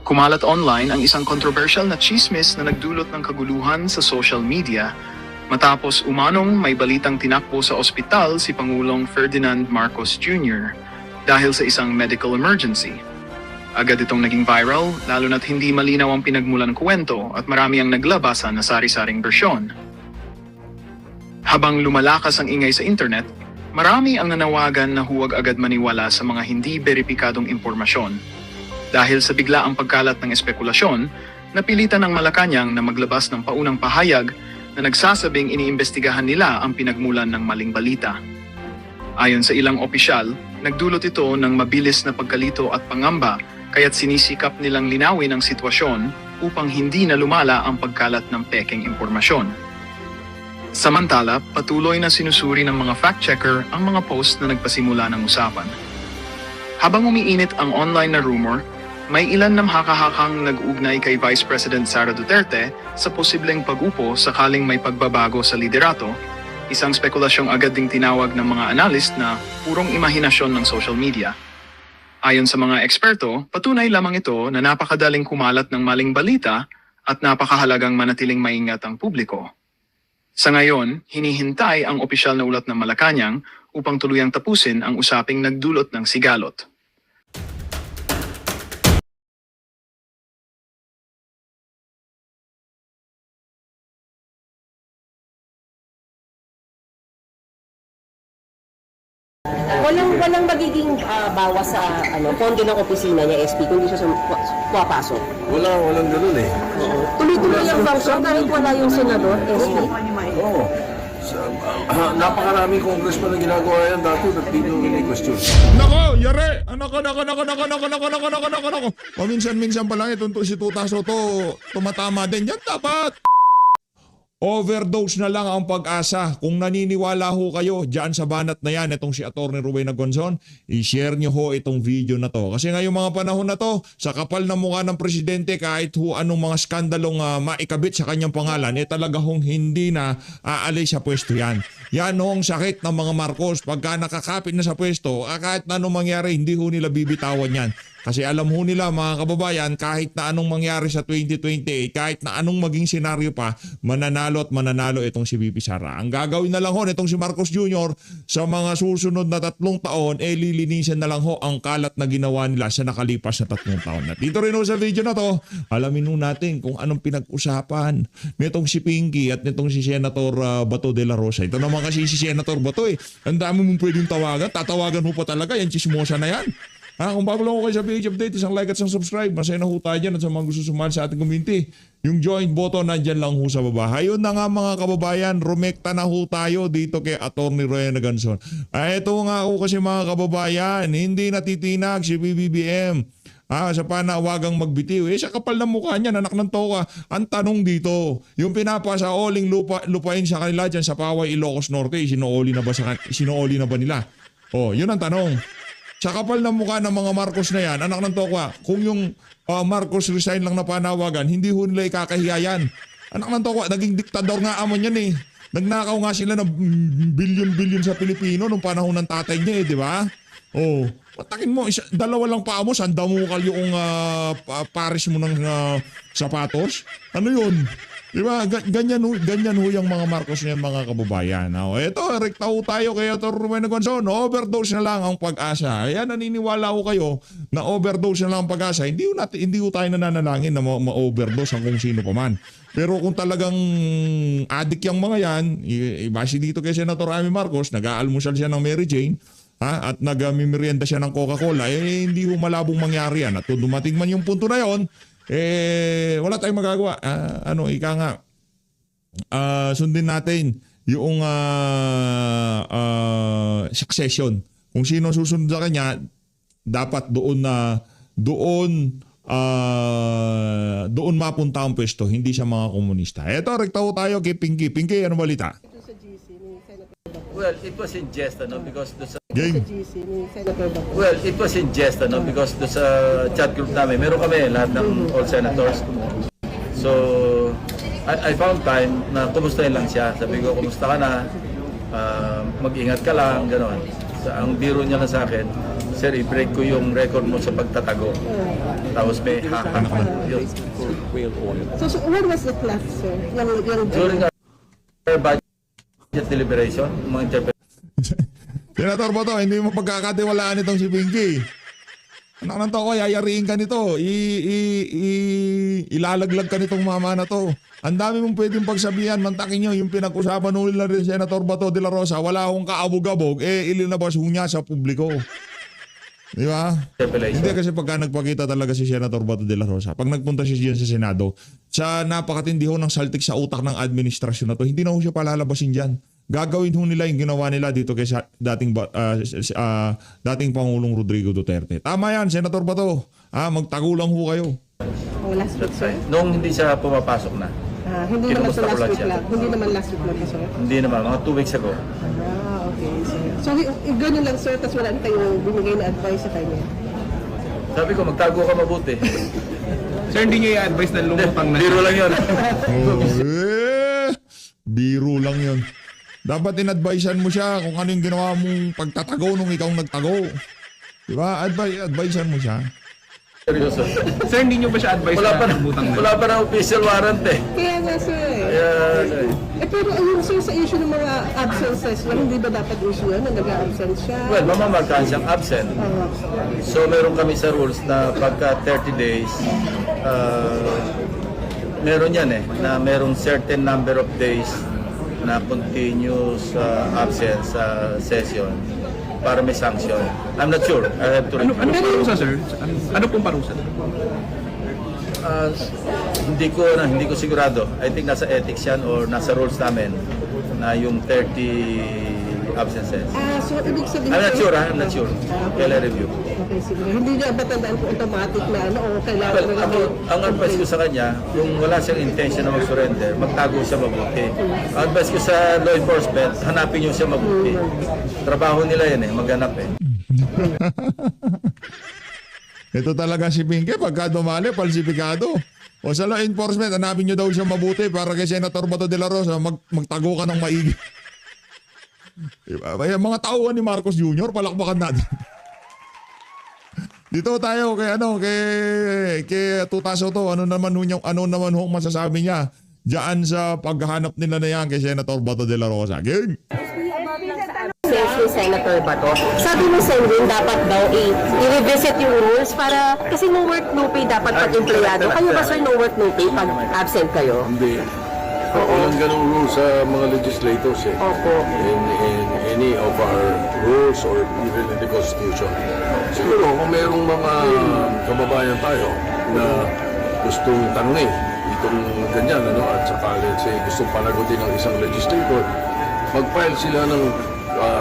Kumalat online ang isang controversial na chismis na nagdulot ng kaguluhan sa social media matapos umanong may balitang tinakbo sa ospital si Pangulong Ferdinand Marcos Jr. dahil sa isang medical emergency. Agad itong naging viral lalo na't hindi malinaw ang pinagmulan kwento at marami ang naglabasan na sari-saring bersyon. Habang lumalakas ang ingay sa internet, marami ang nanawagan na huwag agad maniwala sa mga hindi beripikadong impormasyon. Dahil sa biglaang pagkalat ng espekulasyon, napilitan ng Malacanang na maglabas ng paunang pahayag na nagsasabing iniimbestigahan nila ang pinagmulan ng maling balita. Ayon sa ilang opisyal, nagdulot ito ng mabilis na pagkalito at pangamba kaya't sinisikap nilang linawin ang sitwasyon upang hindi na lumala ang pagkalat ng pekeng impormasyon. Samantala, patuloy na sinusuri ng mga fact-checker ang mga post na nagpasimula ng usapan. Habang umiinit ang online na rumor, may ilan na hakahakang nag-ugnay kay Vice President Sara Duterte sa posibleng pag-upo sakaling may pagbabago sa liderato, isang spekulasyong agad ding tinawag ng mga analyst na purong imahinasyon ng social media. Ayon sa mga eksperto, patunay lamang ito na napakadaling kumalat ng maling balita at napakahalagang manatiling maingat ang publiko. Sa ngayon, hinihintay ang opisyal na ulat ng Malacanang upang tuluyang tapusin ang usaping nagdulot ng sigalot. Walang magiging bawas sa pondo ng opisina niya, SP, kung hindi siya pumapasok. Walang ganun eh. Tuloy-tuloy ang function kahit wala yung senador, SP. Oo. Napakaraming congressman na ginagawa yan dati at di nyo ini-question. Nako, yare! Nako. Paminsan-minsan pa lang itong si Tuta Soto tumatama din. Yan dapat! Overdose na lang ang pag-asa. Kung naniniwala ho kayo dyan sa banat na yan, itong si Atty. Rowena Gonzon, i-share nyo ho itong video na to. Kasi ngayong mga panahon na to, sa kapal na mukha ng presidente, kahit ho anong mga skandalong maikabit sa kanyang pangalan, talaga hong hindi na aalis sa pwesto yan. Yan hong sakit ng mga Marcos. Pagka nakakapit na sa pwesto, kahit na anong mangyari, hindi ho nila bibitawan yan. Kasi alam ho nila mga kababayan, kahit na anong mangyari sa 2028, kahit na anong maging senaryo pa, mananalo at mananalo itong si VP Sara. Ang gagawin na lang ho nitong si Marcos Jr. sa mga susunod na 3 taon, lilinisin na lang ho ang kalat na ginawa nila sa nakalipas na 3 taon. At dito rin ho sa video na to, alamin ho natin kung anong pinag-usapan nitong si Pinky at nitong si Senator Bato de la Rosa. Ito naman kasi si Senator Bato ang dami mong pwedeng tawagan. Tatawagan mo pa talaga, yan chismosa na yan. Kung bago lang ako kayo sa PH Update, isang like at isang subscribe. Masaya na ho tayo dyan at sa mga gusto sumali sa ating community. Yung join button nandyan lang ho sa baba. Ayun na nga mga kababayan, rumekta na ho tayo dito kay Atty. Rowena Gonzon. Ito nga ho kasi mga kababayan, hindi natitinag si BBBM. Sa panawagang magbitiw. Sa kapal ng mukha niya, anak ng toka. Ang tanong dito, yung pinapasa oling lupain sa kanila dyan sa Paway, Ilocos Norte, sinuoli na ba nila? Yun ang tanong. Sa kapal ng mukha ng mga Marcos na yan, anak ng tokwa, kung yung Marcos resign lang na panawagan, hindi ho nila ikakahiya yan. Anak ng tokwa, naging diktador nga amon yan eh. Nagnakaw nga sila ng bilyon-bilyon sa Pilipino nung panahon ng tatay niya di ba? Patakin mo, dalawa lang pa mo, sandamukal yung pares mo ng sapatos. Ano yun? Diba? Ganyan ho yung mga Marcos niyan mga kababayan. Ito, rekta ho tayo kay Atty. Rowena Gonzon. Overdose na lang ang pag-asa. Ayan, naniniwala ho kayo na overdose na lang ang pag-asa. Hindi ho tayo nananalangin na ma-overdose ang kung sino pa man. Pero kung talagang addict yung mga yan, base dito kay Senator Amy Marcos, nag-aalmusal siya ng Mary Jane, at nag-merienda siya ng Coca-Cola, hindi ho malabong mangyari yan. At kung dumating man yung punto na yon, wala tayong magagawa. Ika nga, sundin natin yung succession. Kung sino susunod sa kanya, dapat doon mapunta ang pwesto, hindi sa mga komunista. Eto, rekta ho tayo kay Pinky. Pinky, ano balita? Well, it was in jest, because doon sa... Game. Well, it was in jest, because doon sa chat group namin, meron kami lahat ng all senators. So, I found time na kumustahin lang siya. Sabi ko, kumusta ka na? Mag-ingat ka lang, gano'n. Ang biro niya lang sa akin, sir, i-break ko yung record mo sa pagtatago. Tapos may hack yun. So when was the class, sir? Yung During our budget deliberation, mga Senator Bato, hindi mo pagkakatiwalaan itong si Pinky. Anak ng toko, yayariin ka nito. Ilalaglag ka nitong mama na to. Ang dami mong pwedeng pagsabihan, mantakin nyo, yung pinag-usapan nila rin Senator Bato de la Rosa, wala akong kaabog-abog, ilinabas ho niya sa publiko. Di ba? Hindi kasi pagka nagpakita talaga si Senator Bato de la Rosa, pag nagpunta siya sa Senado, sa napakatindi ho ng saltik sa utak ng administrasyon na to, hindi na ho siya palalabasin dyan. Gagawin ho nila yung ginawa nila dito kay dating Pangulong Rodrigo Duterte. Tama yan, Senator Bato. Magtagulang ho kayo. last week, sir? Nung hindi siya pumapasok na. Hindi naman sa Kinumusta ko last lang week siya. lang. Hindi naman last week lang, sir. Hindi naman, mga 2 weeks ago. Okay, sir. So, ganun lang, sir, tapos wala na kayong binigay na advice sa kanya. Sabi ko, magtago ka mabuti. Sir, hindi niyo i-advise na lumutang na. Biro lang yun. Biro lang yun. Dapat in-advisean mo siya kung ano yung ginawa mong pagtatago nung ikaw nagtago. Diba? Advisean mo siya. Seryoso. Sir, hindi niyo ba siya advise Wala pa na lumutang na? wala pa na official warrant eh. Kaya nga, sir. Kaya, Pero ayun, sir, sa issue ng mga absences, hindi ba dapat issue yun na nag-absent siya? well, mamamarkahan siyang absent. So, meron kami sa rules na pagka 30 days, meron yan eh, na merong certain number of days na continuous absence sa session para may sanction. I'm not sure. I have to Ano review. parusa, sir? Ano pong parusa? Hindi ko sigurado. I think nasa ethics yan or nasa rules namin na yung 30 absences. So ibig sabihin... I'm not sure. Kailan review. Okay, sige. Hindi niya ba tandaan kung automatic na ano o kailangan Well, na ang advice ko sa kanya, kung wala siyang intention na mag-surrender, magtago siya mabuti. Ang advice ko sa law enforcement, hanapin niyo siya mabuti. Trabaho nila yan eh, maghanap eh. Ito talaga si Pinky, pagka dumali, falsifikado. O sa law enforcement, hanapin nyo daw siya mabuti para kay Senator Bato de la Rosa, magtago ka ng maigi. Diba? Mga tauhan ni Marcos Jr., palakpakan natin. Dito tayo kay Tutaso to, ano naman ho masasabi niya diyan sa paghahanap nila na yan kay Senator Bato de la Rosa. Game. Sense ni Senator Bato. Sabi mo, Senrin, dapat daw i-revisit yung rules para, kasi no work, no pay dapat pag empleyado. Kayo ba, sir, no work, no pay pag absent kayo? Hindi. Walang ganong rules sa mga legislators eh. Opo. In any of our rules or even in the Constitution. Siguro kung mayroong mga kababayan tayo na gustong tanungin itong ganyan, at saka let's say gustong panagutin ng isang legislator, mag-file sila ng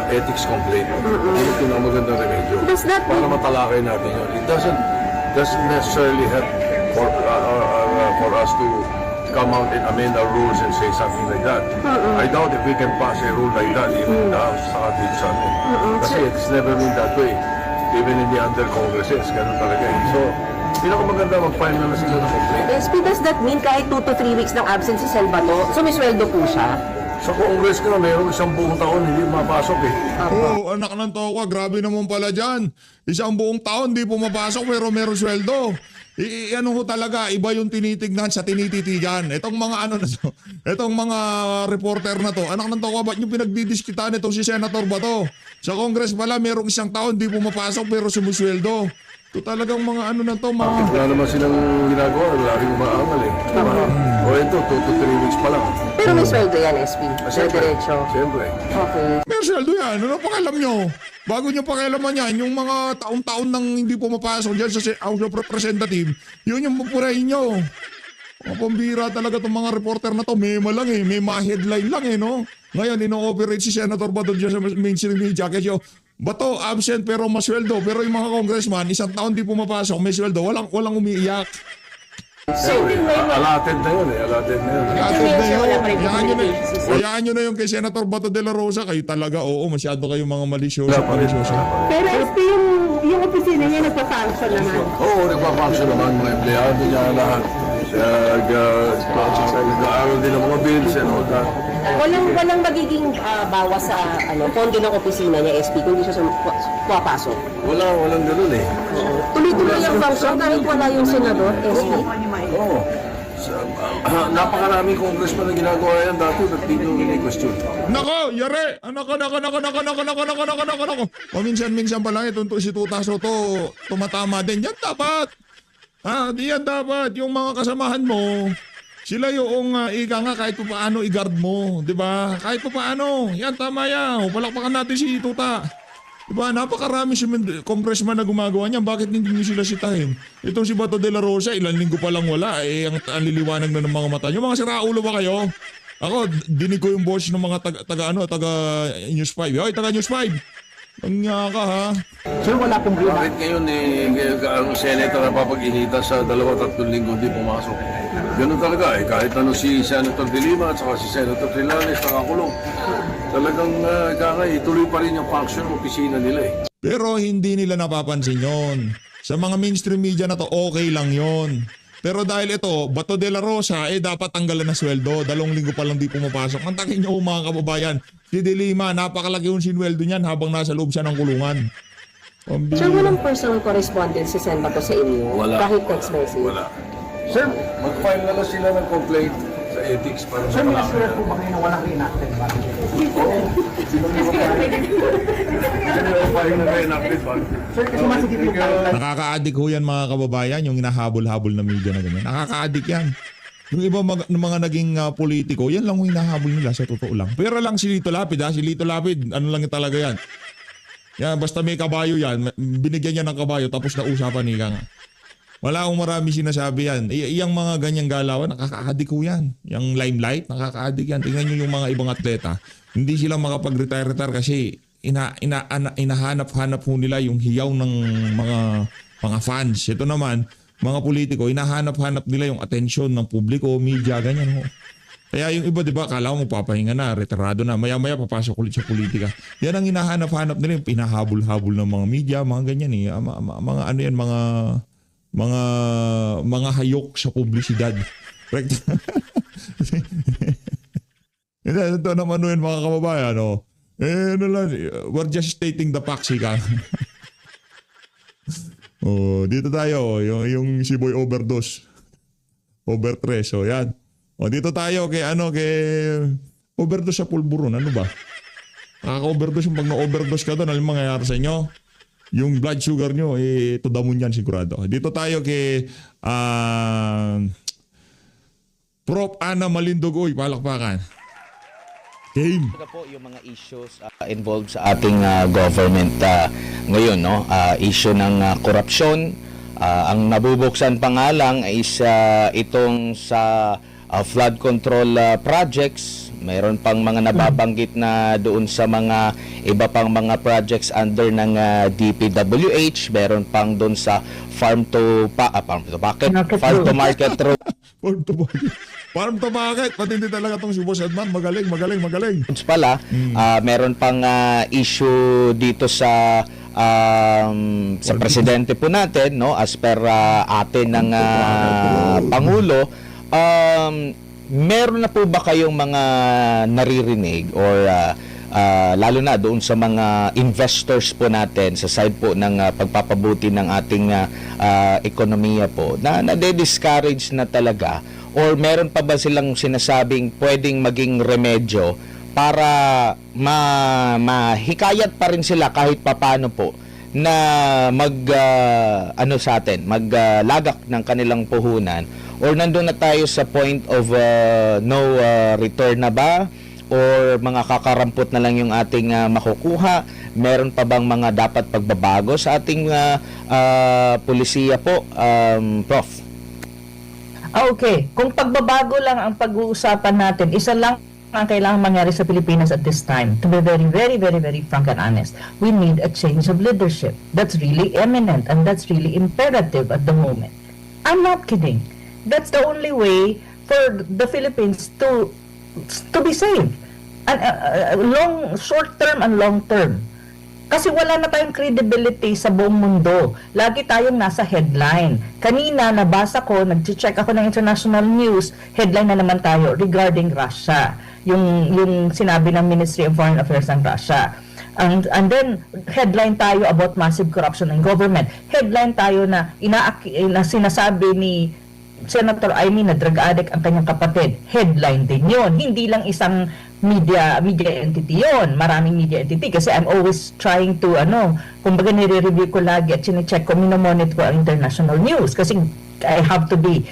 ethics complaint. Ano pinakamagandang remedyo Does that para matalakay natin yun. It doesn't necessarily have for us to come out and amend our rules and say something like that. I doubt if we can pass a rule like that even in the House sa atin sa atin. Kasi it's never been that way. Even in the other congresses, ganun talaga eh. So, pinakamaganda mag-file na sila ng complaint. SP, does that mean kahit 2 to 3 weeks ng absence si Sen Bato, sumisweldo po siya? Sa Congress ka, mayroong 1 buong taon hindi mapasok eh. Oh, anak ng toka, grabe naman pala dyan. 1 buong taon di pumapasok pero meron sweldo. Ano ho talaga, iba yung tinitignan sa tinititigan. Itong mga itong mga reporter na to, anak ng toka, ba't nyo pinagdidiskitan itong si Senator Bato? Sa Congress pala, merong 1 taon di pumapasok pero sumusweldo. Ito talagang mga na to, mga... Wala naman silang ginagawa, wala rin umaangal eh. O ito, 2 to 3 weeks pa lang. Pero may sweldo yan, SP. Sa diretso. Siyempre. Okay. May sweldo yan. Ano pakialam nyo? Bago nyo pakialaman yan, yung mga taon-taon nang hindi pumapasok dyan sa House of Representatives, yun yung pupurahin nyo. Mga pambira talaga itong mga reporter na to. Mema lang eh. May mga headline lang eh, no? Ngayon, ino-operate si Senator Bato dyan sa mainstream media. Kasi Bato, absent pero masweldo. Pero yung mga congressman, 1 taon di pumapasok, may sweldo. Walang umiiyak. Allotted na yun eh. Allotted na yun. Atod na yun. Wala pa rin Hayaan nyo na yung kay Senator Bato de la Rosa. Kayo talaga, oo, masyado kayong mga malisyoso. Wala pa rin. Pero SP, yung opisina niya nagpa-function naman. Oo, nagpa-function naman mga empleyado niya lahat. Nag-aaral din ng mga bills and all that. Walang magiging bawas sa pondo ng opisina niya, SP, kung hindi siya pumapasok. Walang ganun eh. Tuloy-tuloy ang function kahit wala yung senador, SP. Oo. Napakaraming congressman na ginagawa yan dati, ba't di nyo ini-question? Nako, yare! Nako. Paminsan-minsan pa lang si Tuta Soto tumatama din. Yan dapat. Di yan dapat. Yung mga kasamahan mo, sila yung ika nga kahit pa paano i-guard mo. Di ba? Kahit pa paano. Yan, tama yan. Palakpakan natin si Tuta. Diba, napakarami si congressman na gumagawa niyan. Bakit hindi niyo sila sitahin? Itong si Bato de la Rosa, ilang linggo pa lang wala. Ang liliwanag na ng mga mata niyo. Mga siraulo ba kayo? Ako, dinig ko yung boss ng mga taga News 5. Hoy, taga News 5. Ang ka ha. Bakit ngayon ang senator na papag-inita sa 2-3 linggo di pumasok? Ganun talaga eh. Kahit si Senator De Lima at saka si Senator Trillanes nakakulong. Talagang ituloy pa rin yung function ng opisina nila eh. Pero hindi nila napapansin yon. Sa mga mainstream media na to, okay lang yon. Pero dahil ito, Bato de la Rosa, dapat tanggalan ng sweldo. 2 linggo pa lang di pumapasok. Mantakin nyo mga kababayan. Si De Lima, napakalaki yung sinweldo niyan habang nasa loob siya ng kulungan. Sir, walang personal correspondence si Sen Bato sa inyo? Wala. Kahit text message? Wala. Sir, mag-file na lang sila ng complaint sa ethics para sa kalakyan. po ba kayo na walang reenacted ba? File na reenacted ba? Sir, kasi masigit yung timeline. Nakaka-addict ho yan mga kababayan, yung hinahabol-habol na media na ganyan. Nakaka-addict yan. Yung iba mga naging politiko, yan lang yung hinahabol nila sa totoo lang. Pero lang si Lito Lapid si Lito Lapid, ano lang yung talaga yan. Yan, basta may kabayo yan, binigyan niya ng kabayo tapos nausapan niya nga. Wala akong marami sinasabi yan. Iyang mga ganyang galawan, nakaka-addict ho yan. Yung limelight, nakaka-addict yan. Tingnan nyo yung mga ibang atleta. Hindi sila makapag-retire kasi inahanap-hanap ho nila yung hiyaw ng mga fans. Ito naman, mga politiko, inahanap-hanap nila yung atensyon ng publiko, media, ganyan ho. Kaya yung iba, di ba, kala mo papahinga na, retirado na, maya-maya papasok ulit sa politika. Yan ang hinahanap-hanap nila, yung pinahabol-habol ng mga media, mga ganyan eh. Mga ano yan, mga hayok sa publisidad. Correct? Ito naman yun mga kababayan. Ano lang, we're just stating the facts, ka. Dito tayo, yung si Boy Overdose. Overstress, yan. Dito tayo kay overdose sa pulburon. Ano ba? Nakaka-overdose yung pag na-overdose ka doon, anong mangyayari sa inyo? Yung blood sugar nyo, to the moon yan sigurado. Dito tayo kay Prof. Ana Malindog. Uy, palakpakan. Game. Ito po yung mga issues involved sa ating government ngayon, no? Issue ng korupsyon. Ang nabubuksan pa nga lang is itong sa flood control projects. Mayroon pang mga nababanggit na doon sa mga iba pang mga projects under ng DPWH. Meron pang doon sa farm to market road. Farm to market. Pati hindi talaga itong si Boss Edman. Magaling. Pala, meron pang issue dito sa presidente po natin, no, as per atin ng Pangulo. Meron na po ba kayong mga naririnig or lalo na doon sa mga investors po natin sa side po ng pagpapabuti ng ating ekonomiya po na nade-discourage na talaga, or meron pa ba silang sinasabing pwedeng maging remedyo para mahikayat pa rin sila kahit papano po na maglagak ng kanilang puhunan, or nandun na tayo sa point of no return na ba, or mga kakarampot na lang yung ating makukuha? Meron pa bang mga dapat pagbabago sa ating pulisiya po, Prof? Okay, kung pagbabago lang ang pag-uusapan natin, isa lang ang kailangan mangyari sa Pilipinas at this time. To be very, very, very, very frank and honest, we need a change of leadership. That's really eminent and that's really imperative at the moment. I'm not kidding. That's the only way for the Philippines to be saved. Short term and long term. Kasi wala na tayong credibility sa buong mundo. Lagi tayong nasa headline. Kanina, nabasa ko, nag-check ako ng international news, headline na naman tayo regarding Russia. Yung sinabi ng Ministry of Foreign Affairs ng Russia. And then, headline tayo about massive corruption in government. Headline tayo na sinasabi ni Senator Amy na drug addict ang kanyang kapatid. Headline din yun. Hindi lang isang media entity yon, maraming media entity kasi I'm always trying to kumbaga nire-review ko lagi at chine-check ko, minomonitor ko ang international news kasi I have to be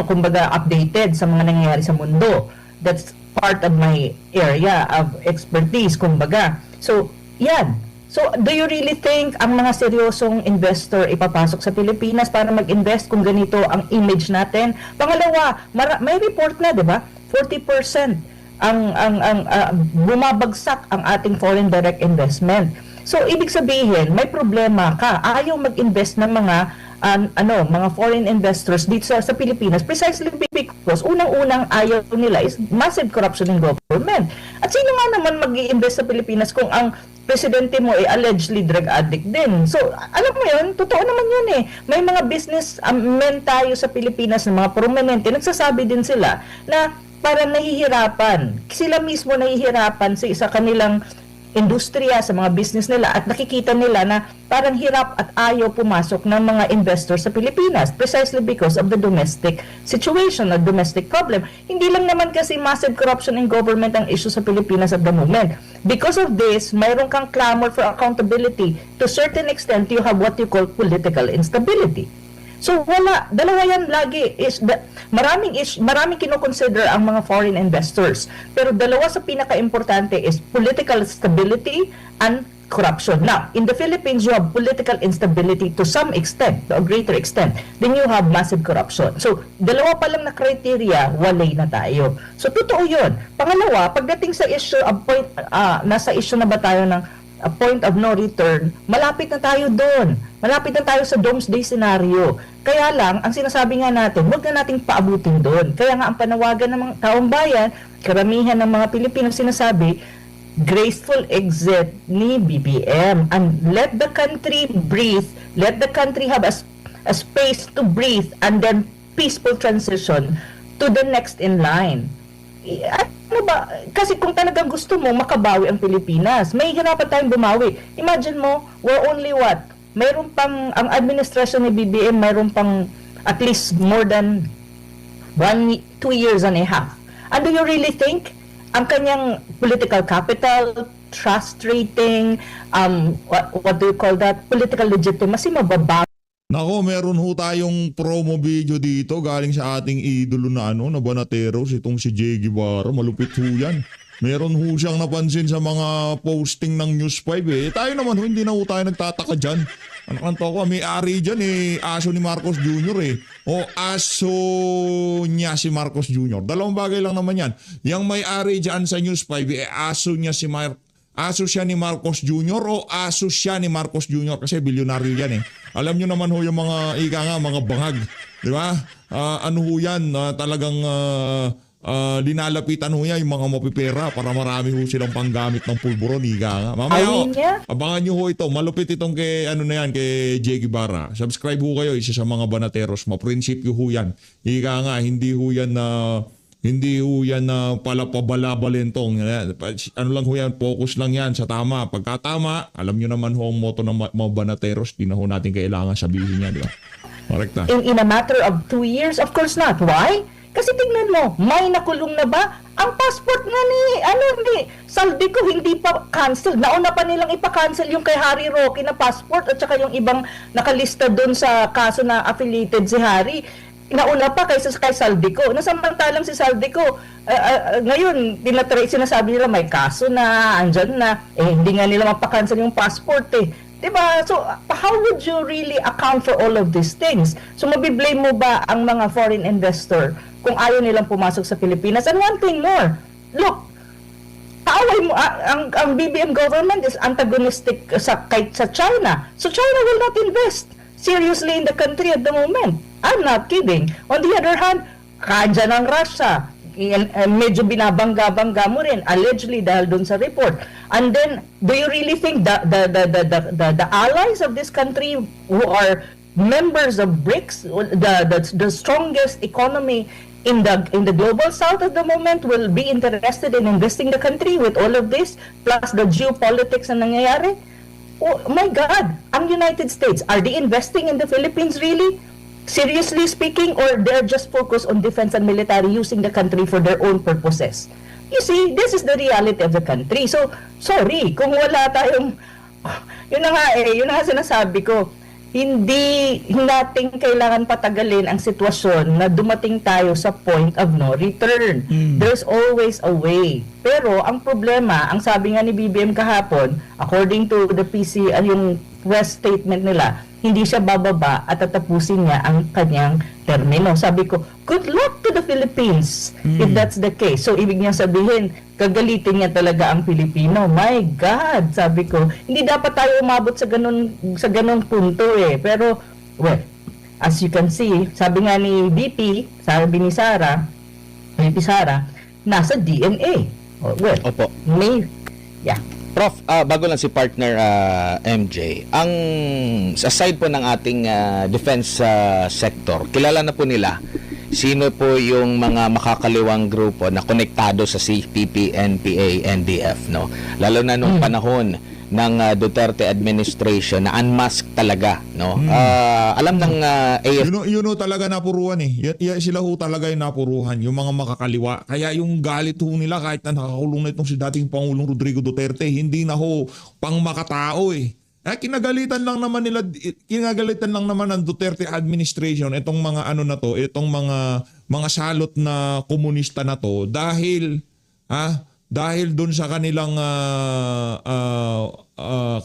kumbaga updated sa mga nangyayari sa mundo. That's part of my area of expertise, kumbaga. So, yan. So, do you really think ang mga seryosong investor ipapasok sa Pilipinas para mag-invest kung ganito ang image natin? Pangalawa, may report na, 'di ba? 40% ang bumabagsak ang ating foreign direct investment. So ibig sabihin, may problema ka. Ayaw mag-invest ng mga mga foreign investors dito sa Pilipinas precisely because unang-unang ayaw nila is massive corruption in government. At sino nga naman mag-i-invest sa Pilipinas kung ang presidente mo ay allegedly drug addict din? So, alam mo yun, totoo naman yun eh. May mga business men tayo sa Pilipinas na mga prominente, nagsasabi din sila na parang nahihirapan. Sila mismo nahihirapan sa kanilang industriya, sa mga business nila at nakikita nila na parang hirap at ayaw pumasok ng mga investors sa Pilipinas precisely because of the domestic situation or domestic problem. Hindi lang naman kasi massive corruption in government ang issue sa Pilipinas at the moment. Because of this, mayroon kang clamor for accountability. To a certain extent, you have what you call political instability. So dalawa yan lagi maraming kinoconsider ang mga foreign investors. Pero dalawa sa pinaka-importante is political stability and corruption. Now, in the Philippines, you have political instability to some extent, to a greater extent. Then you have massive corruption. So, dalawa pa lang na criteria, walay na tayo. So, totoo yun. Pangalawa, pagdating sa issue of nasa issue na ba tayo ng a point of no return, malapit na tayo doon. Malapit na tayo sa doomsday scenario. Kaya lang, ang sinasabi nga natin, huwag na nating paabutin doon. Kaya nga ang panawagan ng mga taong bayan, karamihan ng mga Pilipino sinasabi, graceful exit ni BBM and let the country breathe, let the country have a space to breathe and then peaceful transition to the next in line. Ano ba? Kasi kung talagang gusto mo makabawi ang Pilipinas, may hirapan tayong bumawi. Imagine mo, we're only what? Mayroon pang, ang administrasyon ni BBM, mayroon pang at least more than 2 years and a half. And do you really think ang kanyang political capital, trust rating, what do you call that? Political legitimacy, mababa? Nako, meron ho tayong promo video dito galing sa ating idolo na na Banateros, itong si Jay Guevara. Malupit ho yan. Meron ho siyang napansin sa mga posting ng News 5 eh. Tayo naman ho, hindi na ho tayo nagtataka dyan. Ano ko, may ari dyan eh, aso ni Marcos Jr. eh. O aso niya si Marcos Jr. Dalawang bagay lang naman yan. Yang may ari dyan sa News 5 eh, aso siya ni Marcos Jr. o aso siya ni Marcos Jr. kasi bilyonaryo yan eh. Alam nyo naman ho yung mga mga bangag. Di ba? Ano ho yan? Talagang linalapitan ho yan yung mga mapipera para marami ho silang panggamit ng pulburon. Nga. Mamaya ho, abangan nyo ho ito. Malupit itong kay kay Jay Guevara. Subscribe ho kayo. Isa sa mga Banateros. Maprinsipyo ho yan. Nga, hindi ho yan na pala pabalabalentong. Ano lang ho yan, focus lang yan sa tama. Pagkatama, alam nyo naman ho ang motto ng mga Banateros, di na ho natin kailangan sabihin yan, di ba? Correct. In a matter of 2 years? Of course not. Why? Kasi tingnan mo, may nakulong na ba? Ang passport nga ni Saldico hindi pa cancel. Nauna pa nilang ipa-cancel yung kay Harry Roque na passport at saka yung ibang nakalista doon sa kaso na affiliated si Harry. Nauna pa kaysa kay Saldico. Nasamantalang si Saldico, ngayon, sinasabi nila may kaso na, andyan na, hindi nga nila mapakancel yung passport eh. Diba? So, how would you really account for all of these things? So, mabiblame mo ba ang mga foreign investor kung ayaw nilang pumasok sa Pilipinas? And one thing more, look, kaaway mo, ang BBM government is antagonistic sa China. So, China will not invest seriously in the country at the moment. I'm not kidding. On the other hand, kandyan ang Russia. medyo binabangga-bangga mo rin allegedly dahil doon sa report. And then do you really think the allies of this country who are members of BRICS, the strongest economy in the global south at the moment, will be interested in investing the country with all of this plus the geopolitics na nangyayari? Oh my God, ang United States, are they investing in the Philippines really? Seriously speaking, or they're just focused on defense and military, using the country for their own purposes? You see, this is the reality of the country. So, sorry, kung wala tayong, yun na nga sinasabi ko, hindi natin kailangan patagalin ang sitwasyon na dumating tayo sa point of no return. There's always a way. Pero ang problema, ang sabi nga ni BBM kahapon, according to the PC, yung press statement nila, hindi siya bababa at tatapusin niya ang kanyang termino. Sabi ko, good luck to the Philippines if that's the case. So, ibig niya sabihin, kagalitin niya talaga ang Pilipino. My God, sabi ko, hindi dapat tayo umabot sa ganun punto eh. Pero, well, as you can see, sabi nga ni VP, sabi ni VP Sara, nasa DNA. Oh, well, Opo. yeah. Prof, bago lang si partner MJ, ang aside po ng ating defense sector, kilala na po nila sino po yung mga makakaliwang grupo na konektado sa CPP, NPA, NDF, no? Lalo na nung panahon ng Duterte administration na unmask talaga, no? Alam ng AFP You know talaga napuruan eh. Sila ho talaga yung napuruhan, yung mga makakaliwa. Kaya yung galit ho nila kahit na nakakulong na itong si dating Pangulong Rodrigo Duterte, hindi na ho pang makatao eh. Kinagalitan lang naman ng Duterte administration itong mga ano na to, itong mga salot na komunista na to dahil doon sa kanilang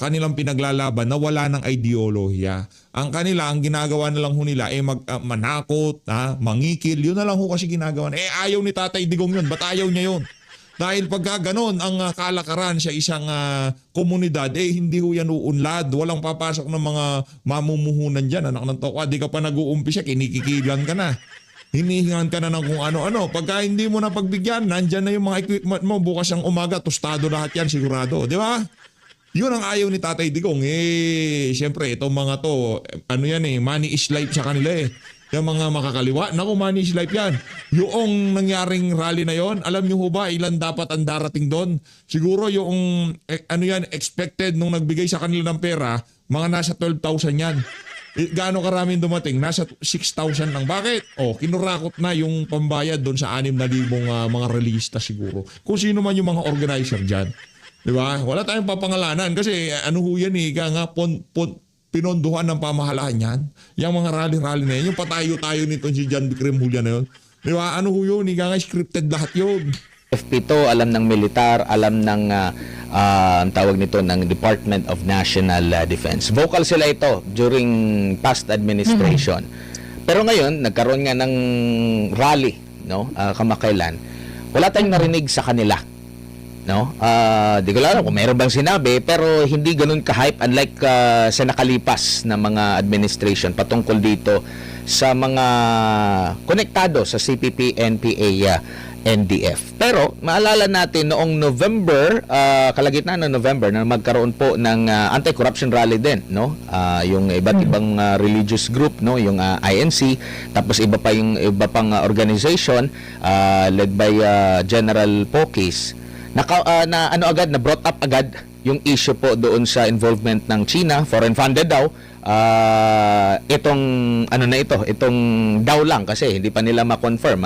kanilang pinaglalaban na wala ng ideolohiya. Ang ginagawa na lang ho nila ay manakot, mangikil. Yun na lang ho kasi ginagawa. Ayaw ni Tatay Digong yun. Ba't ayaw niya yun? Dahil pagka ganon ang kalakaran sa isang komunidad, hindi ho yan uunlad. Walang papasok ng mga mamumuhunan dyan. Anak ng tokwa, di ka pa nag-uumpisa, kinikikilan ka na. Hinihingan ka na ng kung ano-ano. Pagka hindi mo na pagbigyan, nandyan na yung mga equipment mo. Bukas ang umaga, tostado lahat yan, sigurado. Di ba? Yun ang ayaw ni Tatay Digong. Siyempre, itong mga to, money is life sa kanila eh. Yung mga makakaliwa, naku, money is life yan. Yung nangyaring rally na yon, alam nyo ho ba, ilan dapat ang darating doon? Siguro yung, expected nung nagbigay sa kanila ng pera, mga nasa 12,000 yan. Gaano karaming dumating? Nasa 6,000 lang. Bakit? Kinurakot na yung pambayad doon sa 6,000 mga relista siguro. Kung sino man yung mga organizer dyan. Diba? Wala tayong papangalanan kasi pinonduhan ng pamahalaan yan. Yung mga rally-rally na yan. Yung patayo-tayo nito si John Bikram Julia na yun. Diba? Yun? Scripted lahat yun. FP to, alam ng militar, alam ng ang tawag nito ng Department of National Defense. Vocal sila ito during past administration. Pero ngayon, nagkaroon nga ng rally, no? Kamakailan. Wala tayong narinig sa kanila. No? Di ko alam kung meron bang sinabi, pero hindi ganun ka-hype unlike sa nakalipas na mga administration patungkol dito sa mga konektado sa CPP, NPA, NDF. Pero maalala natin noong November, kalagitnaan ng November na magkaroon po ng anti-corruption rally din, no? Yung iba't ibang religious group, no, yung INC, tapos iba pang organization led by General Pokis. Na brought up agad yung issue po doon sa involvement ng China, foreign funded daw. Itong daw lang kasi hindi pa nila ma-confirm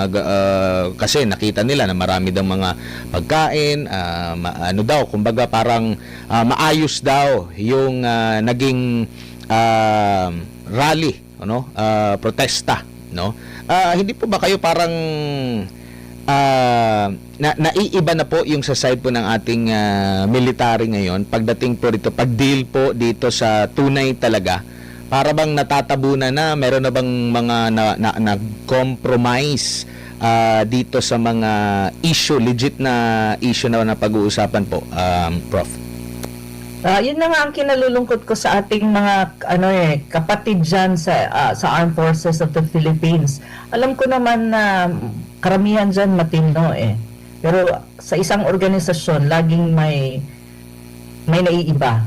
kasi nakita nila na marami daw mga pagkain, kumbaga parang maayos daw yung naging rally, protesta, no? Hindi po ba kayo parang naiiba na po yung sa side po ng ating military ngayon pagdating po dito, pag-deal po dito sa tunay talaga, para bang natatabunan na, meron na bang mga nag-compromise dito sa mga issue, legit na issue na pag-uusapan po, Prof? Yun na nga ang kinalulungkot ko sa ating mga kapatid diyan sa Armed Forces of the Philippines. Alam ko naman na karamihan diyan matino eh. Pero sa isang organisasyon laging may naiiba.